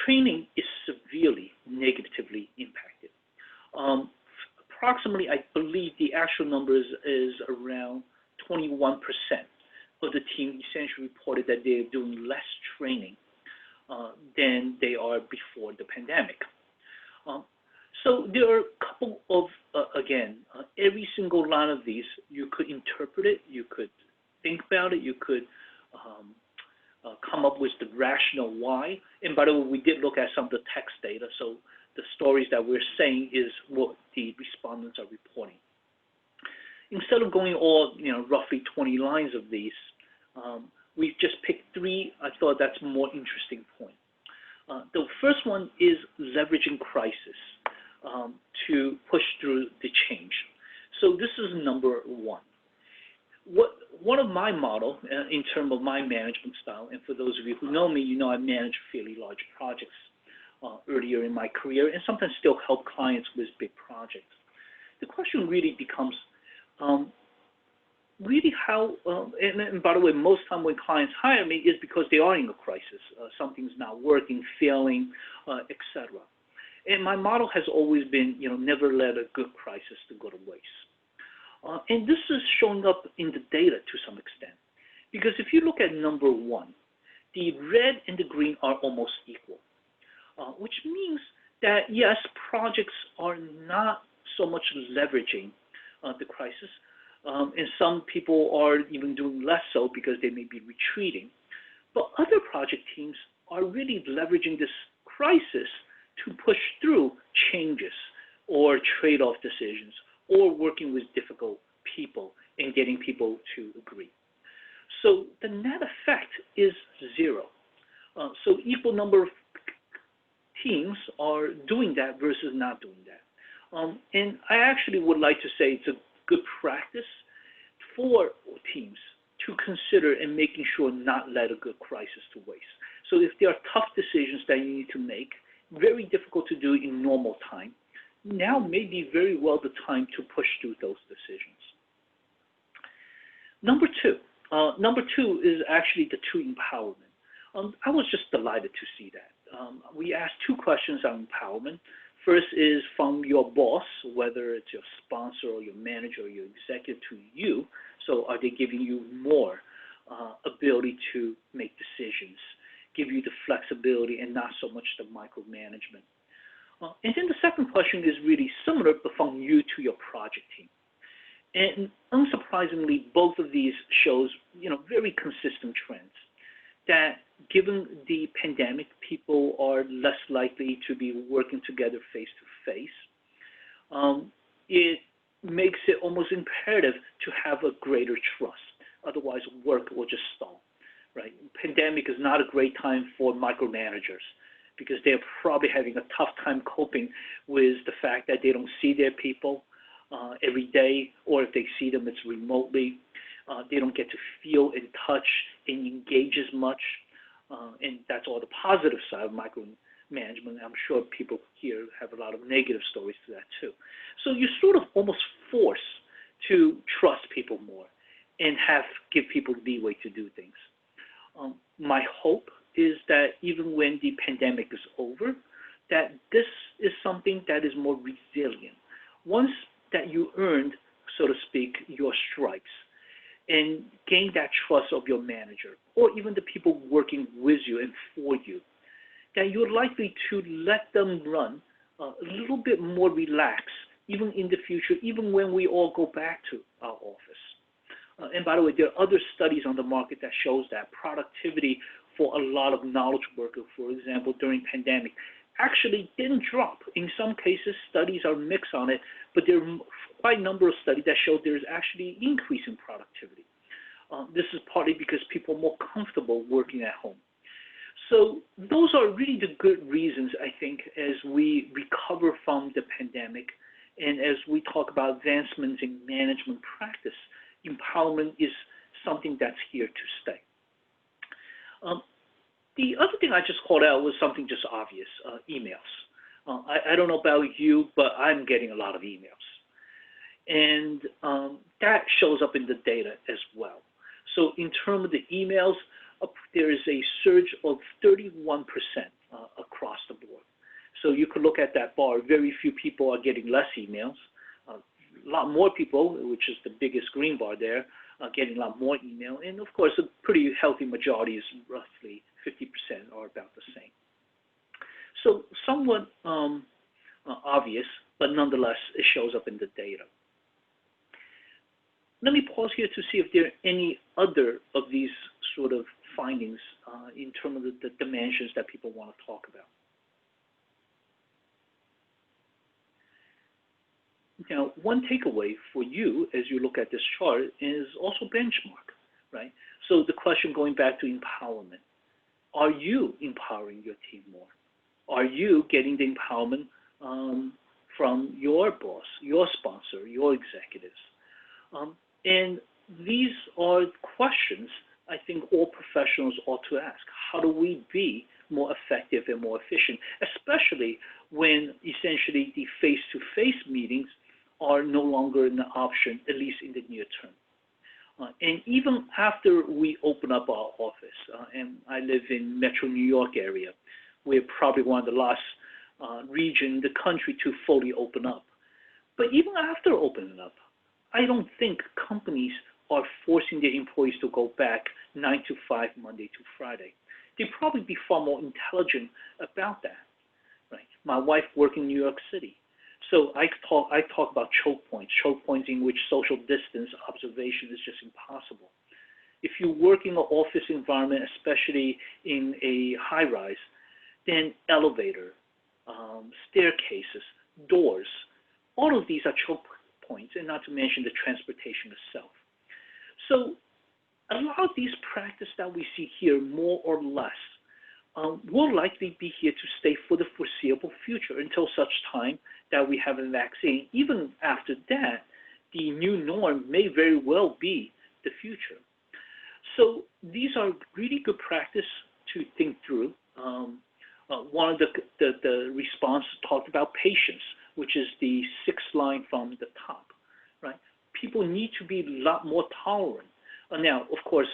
Training is severely negatively impacted. Approximately, I believe the actual number is around 21% of the team essentially reported that they're doing less training than they are before the pandemic. So there are a couple of, again, every single line of these, you could interpret it, you could think about it, you could come up with the rationale why. And by the way, we did look at some of the text data, so the stories that we're saying is what the respondents are reporting. Instead of going all, roughly 20 lines of these, We've just picked three. I thought that's a more interesting point. The first one is leveraging crisis to push through the change. So this is number one. One of my model in terms of my management style, and for those of you who know me, you know I manage fairly large projects earlier in my career, and sometimes still help clients with big projects. The question really becomes really how, and by the way, most time when clients hire me is because they are in a crisis. Something's not working, failing, etc. And my model has always been, never let a good crisis to go to waste. And this is showing up in the data to some extent. Because if you look at number one, the red and the green are almost equal, which means that, yes, projects are not so much leveraging the crisis. And some people are even doing less so because they may be retreating. But other project teams are really leveraging this crisis to push through changes or trade-off decisions or working with difficult people and getting people to agree. So the net effect is zero. So equal number of teams are doing that versus not doing that. And I actually would like to say it's a good practice for teams to consider and making sure not let a good crisis to waste. So if there are tough decisions that you need to make, very difficult to do in normal time, now may be very well the time to push through those decisions. Number two is actually the two empowerment. I was just delighted to see that. We asked two questions on empowerment. First is from your boss, whether it's your sponsor or your manager or your executive to you. So are they giving you more ability to make decisions, give you the flexibility and not so much the micromanagement? And then the second question is really similar, but from you to your project team. And unsurprisingly, both of these shows, very consistent trends that given the pandemic, people are less likely to be working together face to face. It makes it almost imperative to have a greater trust. Otherwise, work will just stall, right? Pandemic is not a great time for micromanagers because they're probably having a tough time coping with the fact that they don't see their people every day, or if they see them, it's remotely. They don't get to feel and touch and engage as much. And that's all the positive side of micromanagement. I'm sure people here have a lot of negative stories to that too. So you're sort of almost forced to trust people more and give people leeway to do things. My hope is that even when the pandemic is over, that this is something that is more resilient. Once that you earned, so to speak, your stripes, and gain that trust of your manager, or even the people working with you and for you, that you're likely to let them run a little bit more relaxed, even in the future, even when we all go back to our office. And by the way, there are other studies on the market that shows that productivity for a lot of knowledge workers, for example, during pandemic, actually didn't drop. In some cases, studies are mixed on it, but there are quite a number of studies that show there's actually an increase in productivity. This is partly because people are more comfortable working at home. So those are really the good reasons, I think, as we recover from the pandemic and as we talk about advancements in management practice, empowerment is something that's here to stay. The other thing I just called out was something just obvious, emails. I don't know about you, but I'm getting a lot of emails. And that shows up in the data as well. So in terms of the emails, there is a surge of 31% across the board. So you could look at that bar. Very few people are getting less emails. A lot more people, which is the biggest green bar there, are getting a lot more email. And of course, a pretty healthy majority is roughly 50% are about the same. So somewhat obvious, but nonetheless, it shows up in the data. Let me pause here to see if there are any other of these sort of findings in terms of the dimensions that people want to talk about. Now, one takeaway for you as you look at this chart is also benchmark, right? So the question going back to empowerment, are you empowering your team more? Are you getting the empowerment from your boss, your sponsor, your executives? And these are questions I think all professionals ought to ask. How do we be more effective and more efficient, especially when essentially the face-to-face meetings are no longer an option, at least in the near term. And even after we open up our office, and I live in Metro New York area, we're probably one of the last region in the country to fully open up. But even after opening up, I don't think companies are forcing their employees to go back 9 to 5, Monday to Friday. They'd probably be far more intelligent about that. Right? My wife works in New York City. So I talk about choke points in which social distance observation is just impossible. If you work in an office environment, especially in a high-rise, then elevator, staircases, doors, all of these are choke points, and not to mention the transportation itself. So a lot of these practices that we see here, more or less, will likely be here to stay for the foreseeable future until such time that we have a vaccine. Even after that, the new norm may very well be the future. So these are really good practice to think through. One of the response talked about patience, which is the sixth line from the top, right? People need to be a lot more tolerant. Now, of course,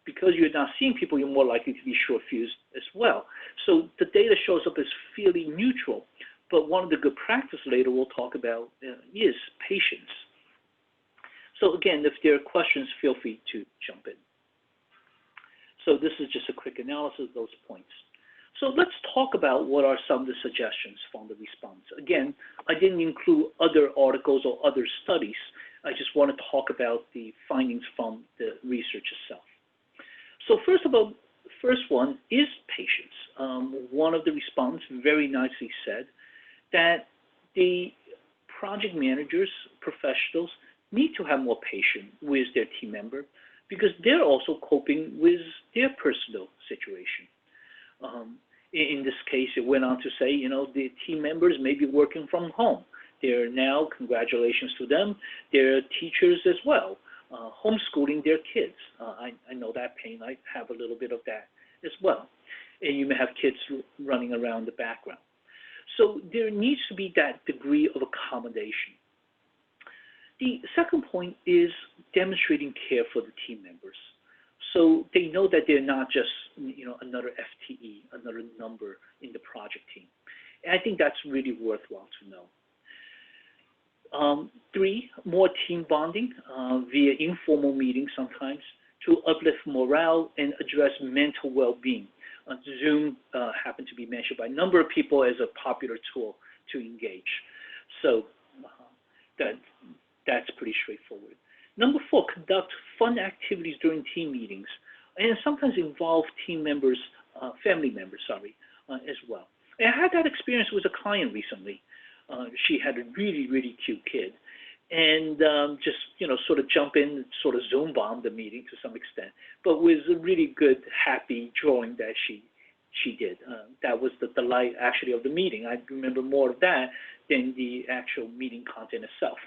because you're not seeing people, you're more likely to be short-fused as well. So the data shows up as fairly neutral, but one of the good practice later we'll talk about is patience. So again, if there are questions, feel free to jump in. So this is just a quick analysis of those points. So let's talk about what are some of the suggestions from the response. Again, I didn't include other articles or other studies. I just want to talk about the findings from the research itself. So first one is patience. One of the respondents very nicely said that the project managers, professionals, need to have more patience with their team member because they're also coping with their personal situation. In this case, it went on to say, you know, the team members may be working from home. They're now, congratulations to them, they're teachers as well, homeschooling their kids. I know that pain. I have a little bit of that as well. And you may have kids running around the background. So there needs to be that degree of accommodation. The second point is demonstrating care for the team members. So they know that they're not just, you know, another FTE, another number in the project team. And I think that's really worthwhile to know. 3, more team bonding via informal meetings sometimes to uplift morale and address mental well-being. Zoom happened to be mentioned by a number of people as a popular tool to engage. So that's pretty straightforward. Number 4, conduct fun activities during team meetings and sometimes involve team members, family members, as well. And I had that experience with a client recently. She had a really, really cute kid, and just, you know, sort of jump in, sort of Zoom bomb the meeting to some extent, but with a really good, happy drawing that she did. That was the delight, actually, of the meeting. I remember more of that than the actual meeting content itself.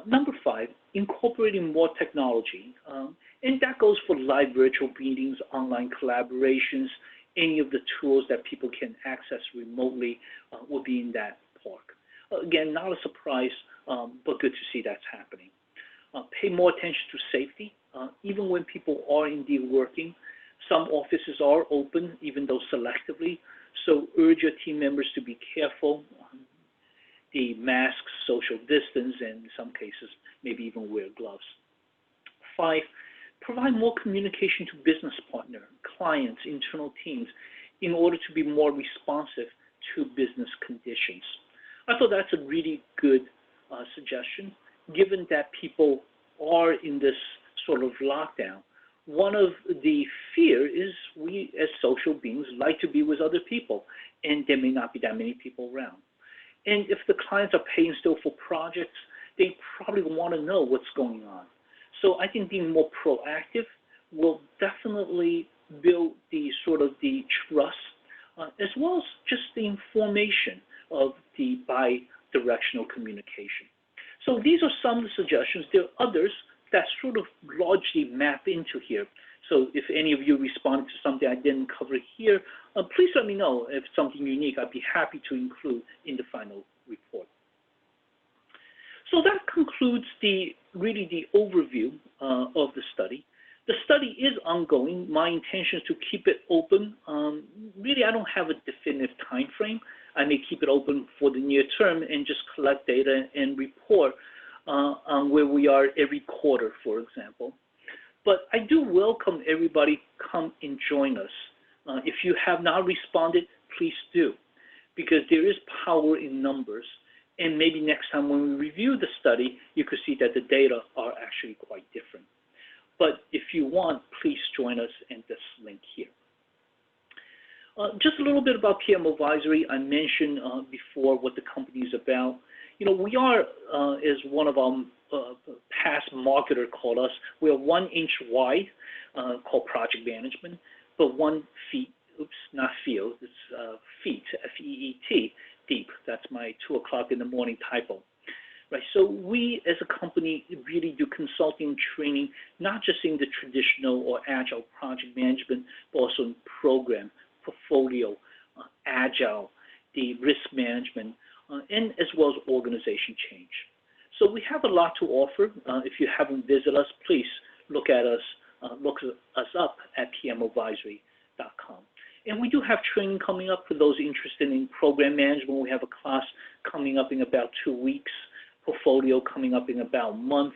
Number 5, incorporating more technology, and that goes for live virtual meetings, online collaborations, any of the tools that people can access remotely will be in that park. Again, not a surprise, but good to see that's happening. Pay more attention to safety, even when people are indeed working. Some offices are open, even though selectively, so urge your team members to be careful. The masks, social distance, and in some cases, maybe even wear gloves. 5, provide more communication to business partner, clients, internal teams, in order to be more responsive to business conditions. I thought that's a really good suggestion, given that people are in this sort of lockdown. One of the fear is we as social beings like to be with other people, and there may not be that many people around. And if the clients are paying still for projects, they probably want to know what's going on. So I think being more proactive will definitely build the sort of the trust as well as just the information of the bi-directional communication. So these are some of the suggestions. There are others that sort of largely map into here. So if any of you responded to something I didn't cover here, please let me know if it's something unique. I'd be happy to include in the final report. So that concludes really the overview of the study. The study is ongoing. My intention is to keep it open. Really, I don't have a definitive time frame. I may keep it open for the near term and just collect data and report on where we are every quarter, for example. But I do welcome everybody come and join us. If you have not responded, please do, because there is power in numbers. And maybe next time when we review the study, you could see that the data are actually quite different. But if you want, please join us in this link here. Just a little bit about PMO Advisory. I mentioned before what the company is about. You know, we are, as one of our past marketer called us, we are 1 inch wide, called project management, but 1 feet, oops, not field, it's feet, F-E-E-T, deep. That's my 2 o'clock in the morning typo. Right, so we as a company really do consulting and training, not just in the traditional or agile project management, but also in program, portfolio, agile, the risk management, and as well as organization change. So we have a lot to offer. If you haven't visited us, please look us up at pmoadvisory.com. And we do have training coming up for those interested in program management. We have a class coming up in about 2 weeks. Portfolio coming up in about a month.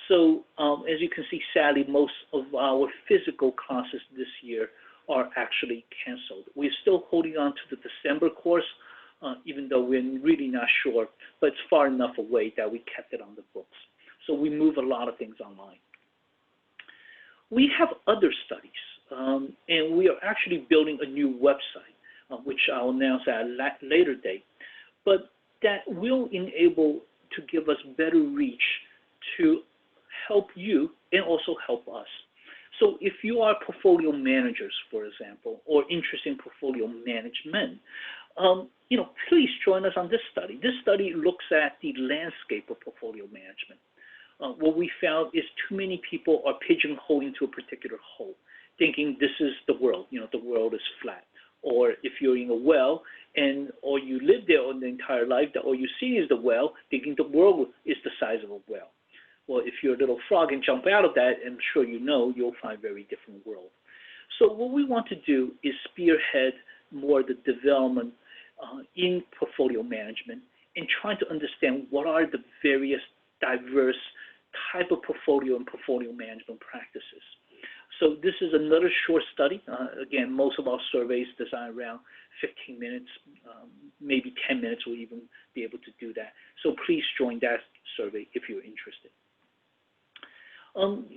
So as you can see, sadly, most of our physical classes this year are actually canceled. We're still holding on to the December course, even though we're really not sure, but it's far enough away that we kept it on the books. So we move a lot of things online. We have other studies, and we are actually building a new website, which I'll announce at a later date, but that will enable to give us better reach to help you and also help us. So if you are portfolio managers, for example, or interested in portfolio management, please join us on this study. This study looks at the landscape of portfolio management. What we found is too many people are pigeonholing to a particular hole, thinking this is the world, the world is flat. Or if you're in a well or you live there all the entire life, all you see is the well, thinking the world is the size of a well. Well, if you're a little frog and jump out of that, I'm sure you'll find a very different world. So what we want to do is spearhead more the development in portfolio management and trying to understand what are the various diverse type of portfolio and portfolio management practices. So this is another short study. Again, most of our surveys design around 15 minutes, maybe 10 minutes will even be able to do that. So please join that survey if you're interested.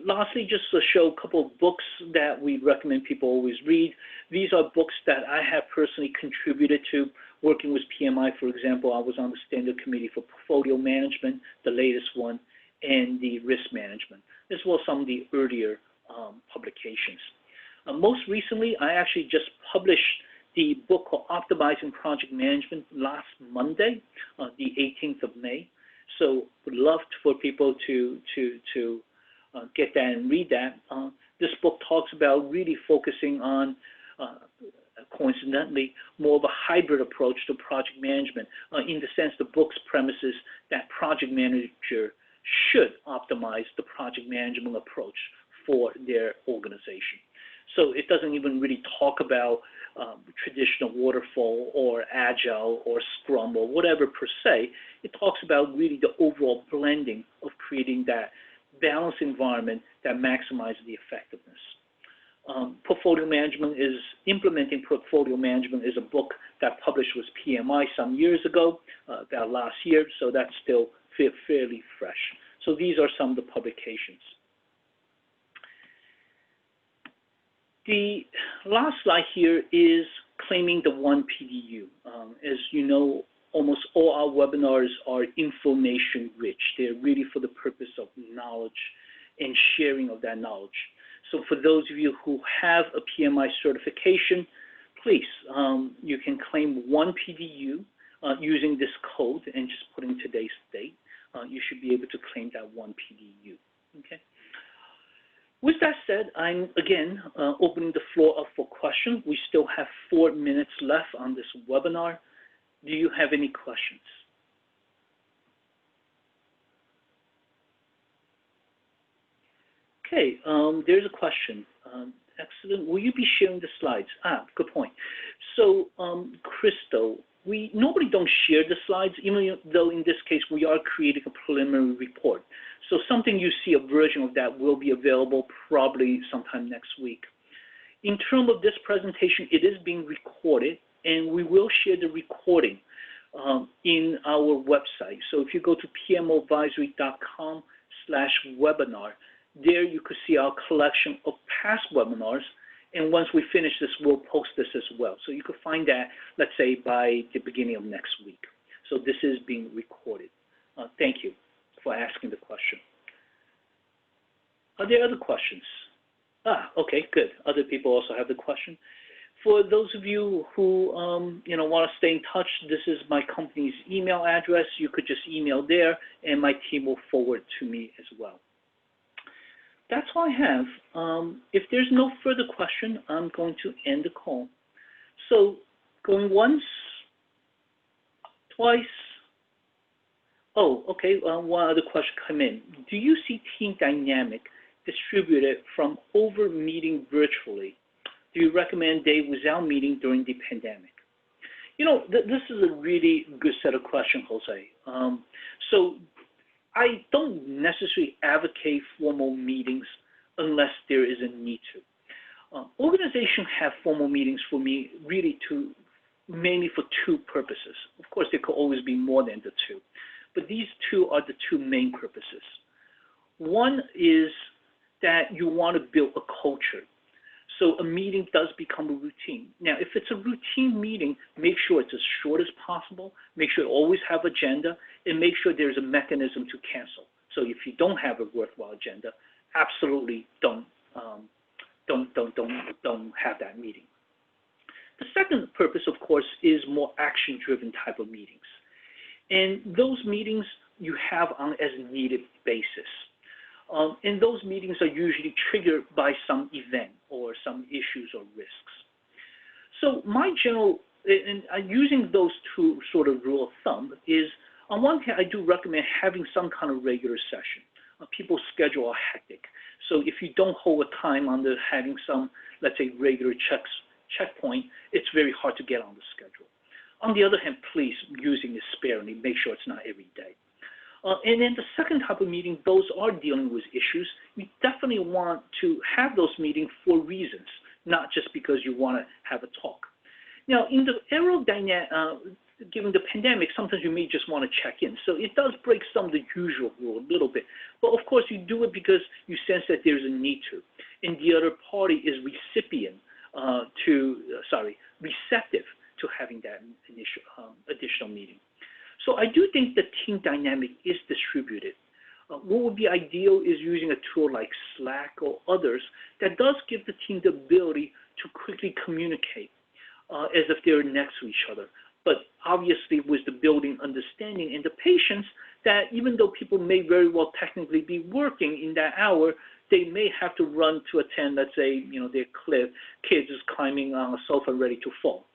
Lastly, just to show a couple of books that we recommend people always read. These are books that I have personally contributed to. Working with PMI, for example, I was on the Standard Committee for Portfolio Management, the latest one, and the Risk Management, as well as some of the earlier publications. Most recently, I actually just published the book called Optimizing Project Management last Monday, the 18th of May. So would love for people to get that and read that. This book talks about really focusing on, coincidentally, more of a hybrid approach to project management. In the sense, the book's premises that project manager should optimize the project management approach for their organization. So it doesn't even really talk about traditional waterfall or agile or scrum or whatever per se. It talks about really the overall blending of creating that balanced environment that maximizes the effectiveness. Portfolio management is implementing portfolio management is a book that published with PMI some years ago, about last year, so that's still fairly fresh. So these are some of the publications. The last slide here is claiming the one PDU. As you know, almost all our webinars are information rich. They're really for the purpose of knowledge and sharing of that knowledge. So for those of you who have a PMI certification, please, you can claim one PDU using this code and just put in today's date. You should be able to claim that one PDU, okay? With that said, I'm, again, opening the floor up for questions. We still have 4 minutes left on this webinar. Do you have any questions? Okay, there's a question. Excellent. Will you be sharing the slides? Good point. So, Crystal, we normally don't share the slides, even though in this case we are creating a preliminary report. So something you see, a version of that will be available probably sometime next week. In terms of this presentation, it is being recorded, and we will share the recording in our website. So if you go to pmoadvisory.com/webinar, there you could see our collection of past webinars, and once we finish this, we'll post this as well. So you could find that, let's say, by the beginning of next week. So this is being recorded. Thank you for asking the question. Are there other questions? Okay, good. Other people also have the question. For those of you who want to stay in touch, this is my company's email address. You could just email there, and my team will forward to me as well. That's all I have. If there's no further question, I'm going to end the call. So going once, twice. Oh, okay, one other question come in. Do you see team dynamic distributed from over meeting virtually? Do you recommend day without meeting during the pandemic? This is a really good set of questions, Jose. So I don't necessarily advocate formal meetings unless there is a need to. Organizations have formal meetings for me really mainly for two purposes. Of course, there could always be more than the two, but these two are the two main purposes. One is that you want to build a culture. So a meeting does become a routine. Now, if it's a routine meeting, make sure it's as short as possible, make sure you always have agenda, and make sure there's a mechanism to cancel. So if you don't have a worthwhile agenda, absolutely don't have that meeting. The second purpose, of course, is more action-driven type of meetings. And those meetings you have on as needed basis. And those meetings are usually triggered by some event or some issues or risks. So my general, and using those two sort of rule of thumb is, on one hand, I do recommend having some kind of regular session. People's schedule are hectic. So if you don't hold a time under having some, let's say, regular checkpoint, it's very hard to get on the schedule. On the other hand, please, using it sparingly, make sure it's not every day. And then the second type of meeting, those are dealing with issues. You definitely want to have those meetings for reasons, not just because you want to have a talk. Now, in the era of given the pandemic, sometimes you may just want to check in. So it does break some of the usual rule a little bit. But of course, you do it because you sense that there's a need to. And the other party is receptive to having that initial, additional meeting. So I do think the team dynamic is distributed. What would be ideal is using a tool like Slack or others that does give the team the ability to quickly communicate as if they're next to each other. But obviously with the building understanding and the patience that even though people may very well technically be working in that hour, they may have to run to attend, let's say, their kids is climbing on a sofa ready to fall,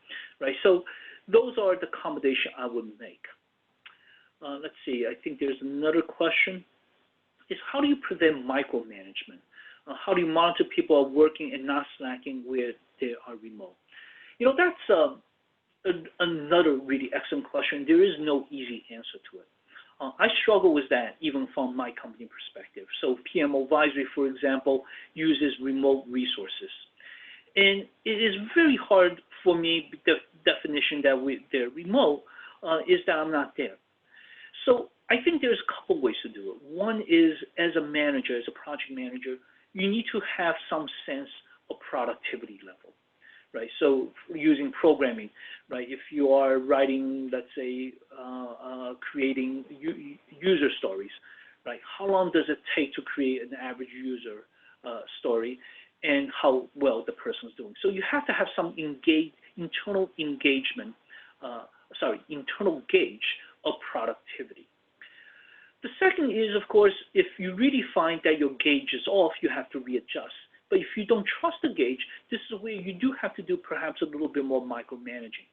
right? So those are the accommodation I would make. Let's see, I think there's another question. Is how do you prevent micromanagement? How do you monitor people are working and not slacking where they are remote? That's another really excellent question. There is no easy answer to it. I struggle with that even from my company perspective. So PMO Advisory, for example, uses remote resources. And it is very hard for me, the definition that they're remote is that I'm not there. So I think there's a couple ways to do it. One is, as a manager, as a project manager, you need to have some sense of productivity level, right? So using programming, right? If you are writing, let's say, creating user stories, right? How long does it take to create an average user story? and how well the person is doing. So you have to have some internal engagement, internal gauge of productivity. The second is, of course, if you really find that your gauge is off, you have to readjust. But if you don't trust the gauge, this is where you do have to do perhaps a little bit more micromanaging,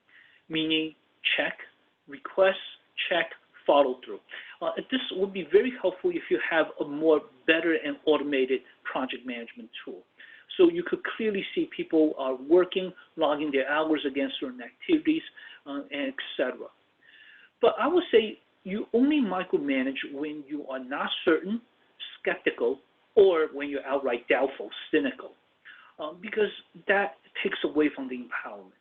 meaning check, request, check, follow through. This would be very helpful if you have a more better and automated project management tool. So you could clearly see people are working, logging their hours against certain activities, and et cetera. But I would say you only micromanage when you are not certain, skeptical, or when you're outright doubtful, cynical, because that takes away from the empowerment.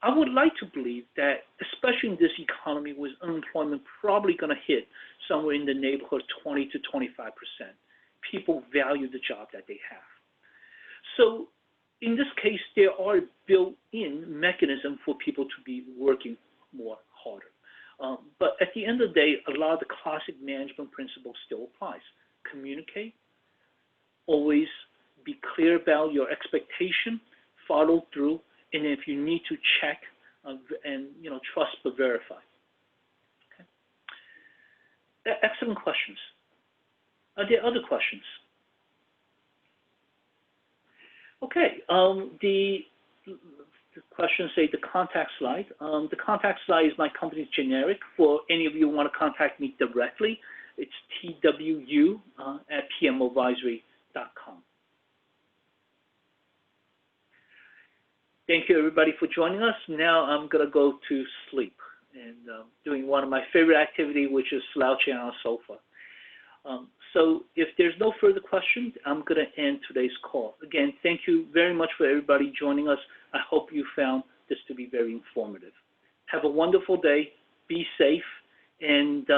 I would like to believe that, especially in this economy with unemployment probably going to hit somewhere in the neighborhood of 20 to 25%, people value the job that they have. So in this case, there are built-in mechanisms for people to be working more harder. But at the end of the day, a lot of the classic management principles still applies. Communicate, always be clear about your expectation, follow through, and if you need to check and trust but verify. Okay. Excellent questions. Are there other questions? Okay. The questions say the contact slide. The contact slide is my company's generic. For any of you who want to contact me directly, it's twu@pmoadvisory.com. Thank you, everybody, for joining us. Now I'm going to go to sleep and doing one of my favorite activities, which is slouching on a sofa. So if there's no further questions, I'm going to end today's call. Again, thank you very much for everybody joining us. I hope you found this to be very informative. Have a wonderful day. Be safe. And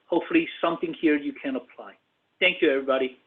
hopefully something here you can apply. Thank you, everybody.